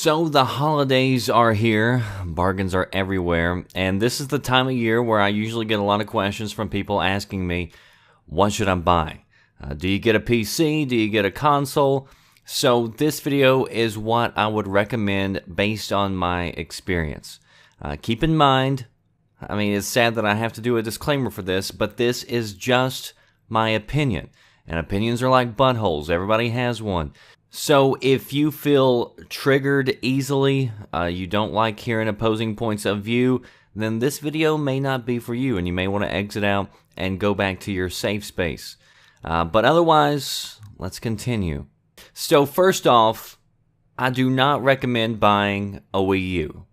So the holidays are here, bargains are everywhere, and this is the time of year where I usually get a lot of questions from people asking me, what should I buy? Do you get a PC? Do you get a console? So this video is what I would recommend based on my experience. Keep in mind, it's sad that I have to do a disclaimer for this, but this is just my opinion. And opinions are like buttholes, everybody has one. So if you feel triggered easily, you don't like hearing opposing points of view, then this video may not be for you and you may want to exit out and go back to your safe space. But otherwise, let's continue. So first off, I do not recommend buying a Wii U.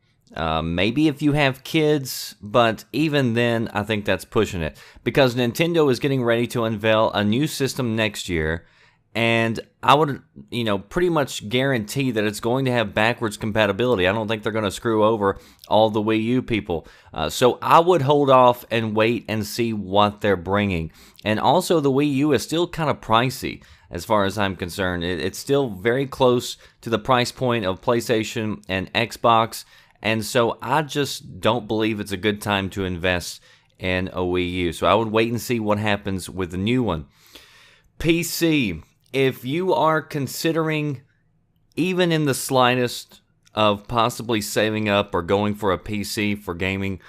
Maybe if you have kids, but even then, I think that's pushing it. Because Nintendo is getting ready to unveil a new system next year, and I would, pretty much guarantee that it's going to have backwards compatibility. I don't think they're going to screw over all the Wii U people. So I would hold off and wait and see what they're bringing. And also, the Wii U is still kind of pricey, as far as I'm concerned. It's still very close to the price point of PlayStation and Xbox. And so I just don't believe it's a good time to invest in a Wii U. So I would wait and see what happens with the new one. PC. If you are considering, even in the slightest, of possibly saving up or going for a PC for gaming,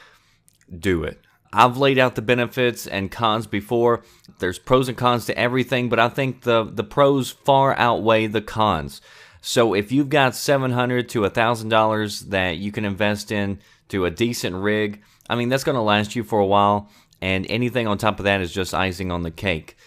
do it. I've laid out the benefits and cons before. There's pros and cons to everything, but I think the pros far outweigh the cons. So if you've got $700 to $1,000 that you can invest in to a decent rig, that's going to last you for a while, and anything on top of that is just icing on the cake.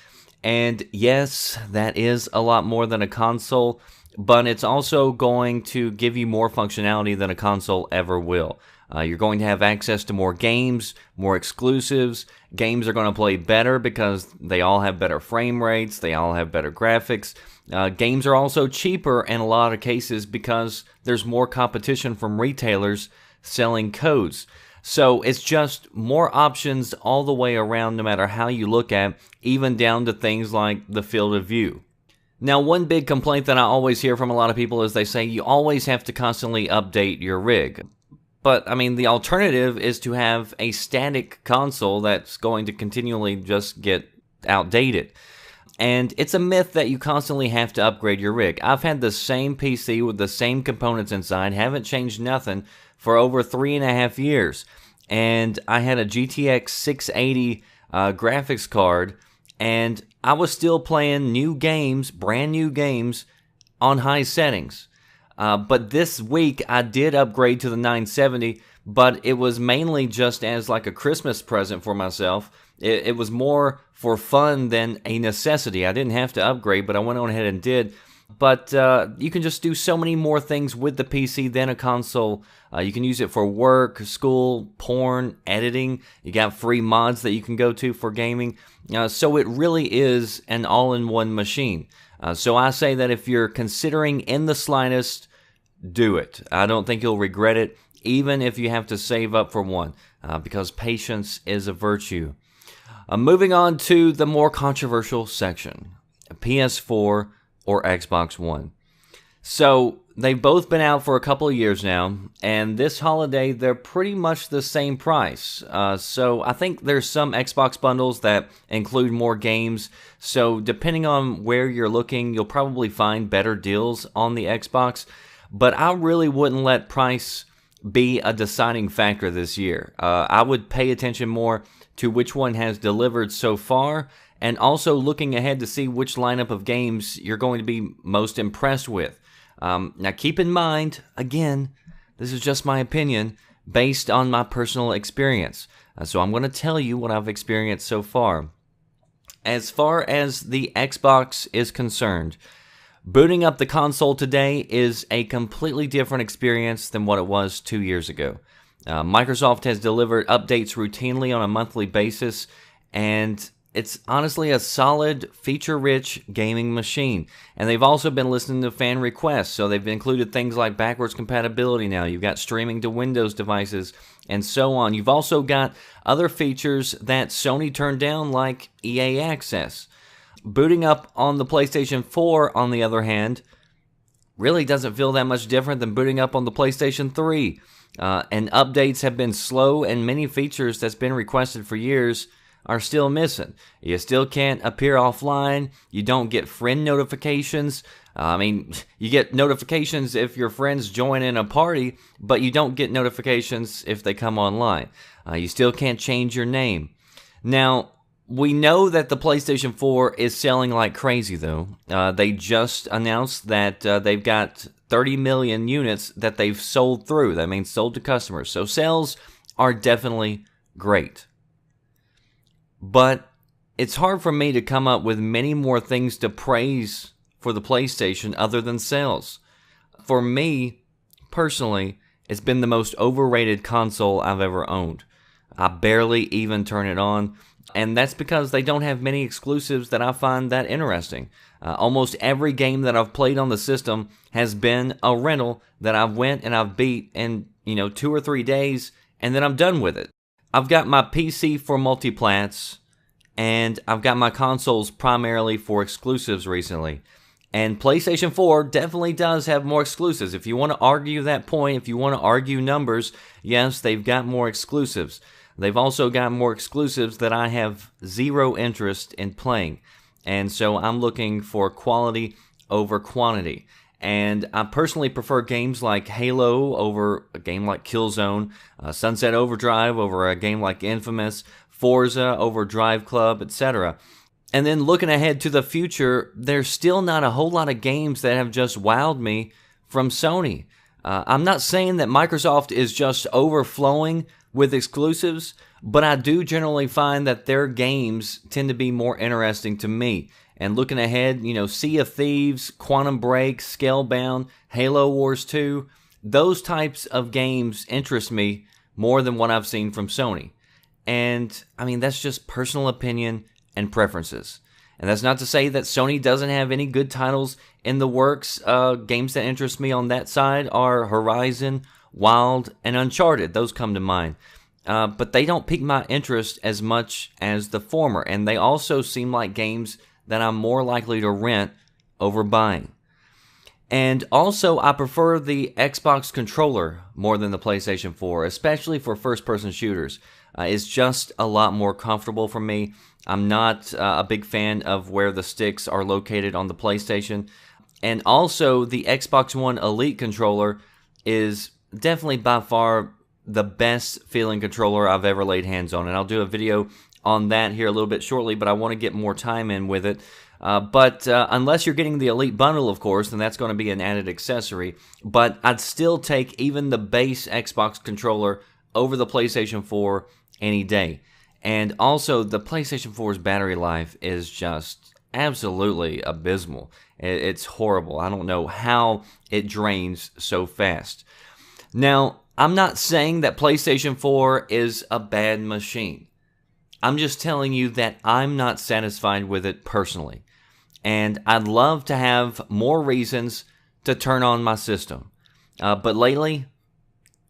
And yes, that is a lot more than a console, but it's also going to give you more functionality than a console ever will. You're going to have access to more games, more exclusives. Games are going to play better because they all have better frame rates, they all have better graphics. Games are also cheaper in a lot of cases because there's more competition from retailers selling codes. So it's just more options all the way around, no matter how you look at, even down to things like the field of view. Now, one big complaint that I always hear from a lot of people is they say you always have to constantly update your rig. But, the alternative is to have a static console that's going to continually just get outdated. And it's a myth that you constantly have to upgrade your rig. I've had the same PC with the same components inside, haven't changed nothing for over 3.5 years. And I had a GTX 680 graphics card, and I was still playing new games, brand new games, on high settings. But this week, I did upgrade to the 970, but it was mainly just as like a Christmas present for myself. It was more for fun than a necessity. I didn't have to upgrade, but I went on ahead and did. But you can just do so many more things with the PC than a console. You can use it for work, school, porn, editing. You got free mods that you can go to for gaming. So it really is an all-in-one machine. So I say that if you're considering in the slightest, do it. I don't think you'll regret it, even if you have to save up for one, because patience is a virtue. Moving on to the more controversial section, PS4 or Xbox One. So they've both been out for a couple of years now, and this holiday they're pretty much the same price. So I think there's some Xbox bundles that include more games, so depending on where you're looking, you'll probably find better deals on the Xbox, but I really wouldn't let price be a deciding factor this year. I would pay attention more to which one has delivered so far, and also looking ahead to see which lineup of games you're going to be most impressed with. Now keep in mind, again, this is just my opinion based on my personal experience. So I'm going to tell you what I've experienced so far. As far as the Xbox is concerned, booting up the console today is a completely different experience than what it was 2 years ago. Microsoft has delivered updates routinely on a monthly basis, and it's honestly a solid, feature-rich gaming machine. And they've also been listening to fan requests, so they've included things like backwards compatibility now. You've got streaming to Windows devices, and so on. You've also got other features that Sony turned down, like EA Access. Booting up on the PlayStation 4, on the other hand, really doesn't feel that much different than booting up on the PlayStation 3. And updates have been slow, and many features that's been requested for years are still missing. You still can't appear offline. You don't get friend notifications. You get notifications if your friends join in a party, but you don't get notifications if they come online. You still can't change your name. Now, we know that the PlayStation 4 is selling like crazy, though. They just announced that they've got 30 million units that they've sold through. That means sold to customers. So sales are definitely great. But it's hard for me to come up with many more things to praise for the PlayStation other than sales. For me, personally, it's been the most overrated console I've ever owned. I barely even turn it on, and that's because they don't have many exclusives that I find that interesting. Almost every game that I've played on the system has been a rental that I've went and I've beat in 2 or 3 days, and then I'm done with it. I've got my PC for multiplats, and I've got my consoles primarily for exclusives recently. And PlayStation 4 definitely does have more exclusives. If you want to argue that point, if you want to argue numbers, yes, they've got more exclusives. They've also got more exclusives that I have zero interest in playing. And so I'm looking for quality over quantity. And I personally prefer games like Halo over a game like Killzone, Sunset Overdrive over a game like Infamous, Forza over Drive Club, etc. And then looking ahead to the future, there's still not a whole lot of games that have just wowed me from Sony. I'm not saying that Microsoft is just overflowing with exclusives, but I do generally find that their games tend to be more interesting to me. And looking ahead, Sea of Thieves, Quantum Break, Scalebound, Halo Wars 2, those types of games interest me more than what I've seen from Sony. And, that's just personal opinion and preferences. And that's not to say that Sony doesn't have any good titles in the works. Games that interest me on that side are Horizon, Wild, and Uncharted. Those come to mind. But they don't pique my interest as much as the former. And they also seem like games that I'm more likely to rent over buying. And also, I prefer the Xbox controller more than the PlayStation 4, especially for first-person shooters. It's just a lot more comfortable for me. I'm not a big fan of where the sticks are located on the PlayStation. And also, the Xbox One Elite controller is definitely by far the best feeling controller I've ever laid hands on. And I'll do a video on that here a little bit shortly, but I want to get more time in with it. But unless you're getting the Elite bundle, of course, then that's going to be an added accessory. But I'd still take even the base Xbox controller over the PlayStation 4 any day. And also, the PlayStation 4's battery life is just absolutely abysmal. It's horrible. I don't know how it drains so fast. Now, I'm not saying that PlayStation 4 is a bad machine. I'm just telling you that I'm not satisfied with it personally. And I'd love to have more reasons to turn on my system. But lately,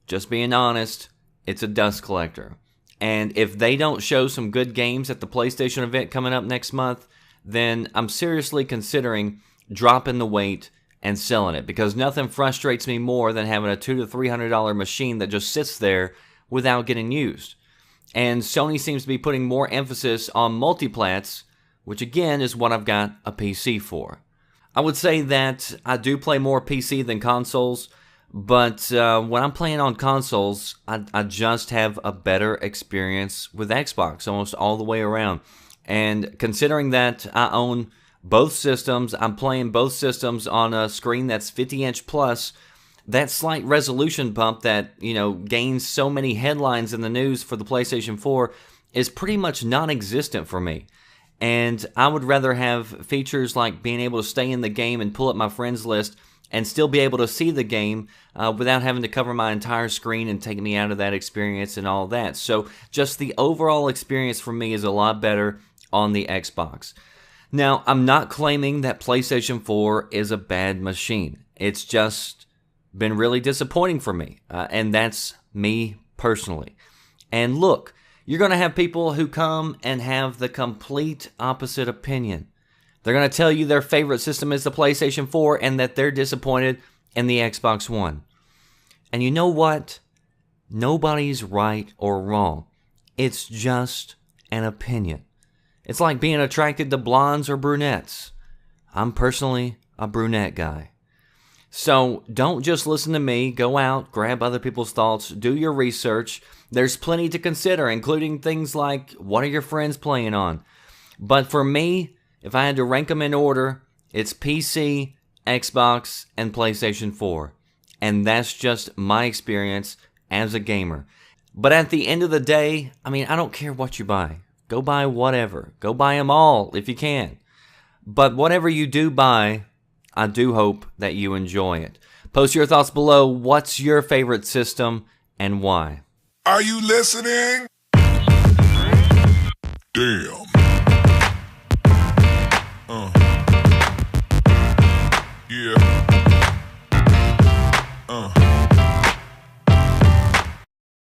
just being honest, it's a dust collector. And if they don't show some good games at the PlayStation event coming up next month, then I'm seriously considering dropping the weight and selling it. Because nothing frustrates me more than having a $200 to $300 machine that just sits there without getting used. And Sony seems to be putting more emphasis on multiplats, which again is what I've got a PC for. I would say that I do play more PC than consoles, but when I'm playing on consoles, I just have a better experience with Xbox almost all the way around. And considering that I own both systems, I'm playing both systems on a screen that's 50-inch plus, that slight resolution bump that, gains so many headlines in the news for the PlayStation 4 is pretty much non-existent for me. And I would rather have features like being able to stay in the game and pull up my friends list and still be able to see the game without having to cover my entire screen and take me out of that experience and all that. So just the overall experience for me is a lot better on the Xbox. Now, I'm not claiming that PlayStation 4 is a bad machine. It's just been really disappointing for me, and that's me personally. And look, you're going to have people who come and have the complete opposite opinion. They're going to tell you their favorite system is the PlayStation 4 and that they're disappointed in the Xbox One. And you know what? Nobody's right or wrong. It's just an opinion. It's like being attracted to blondes or brunettes. I'm personally a brunette guy. So don't just listen to me. Go out, grab other people's thoughts, do your research. There's plenty to consider, including things like, what are your friends playing on? But for me, if I had to rank them in order, it's PC, Xbox, and PlayStation 4. And that's just my experience as a gamer. But at the end of the day, I don't care what you buy. Go buy whatever. Go buy them all if you can. But whatever you do buy, I do hope that you enjoy it. Post your thoughts below. What's your favorite system and why? Are you listening? Damn. Yeah.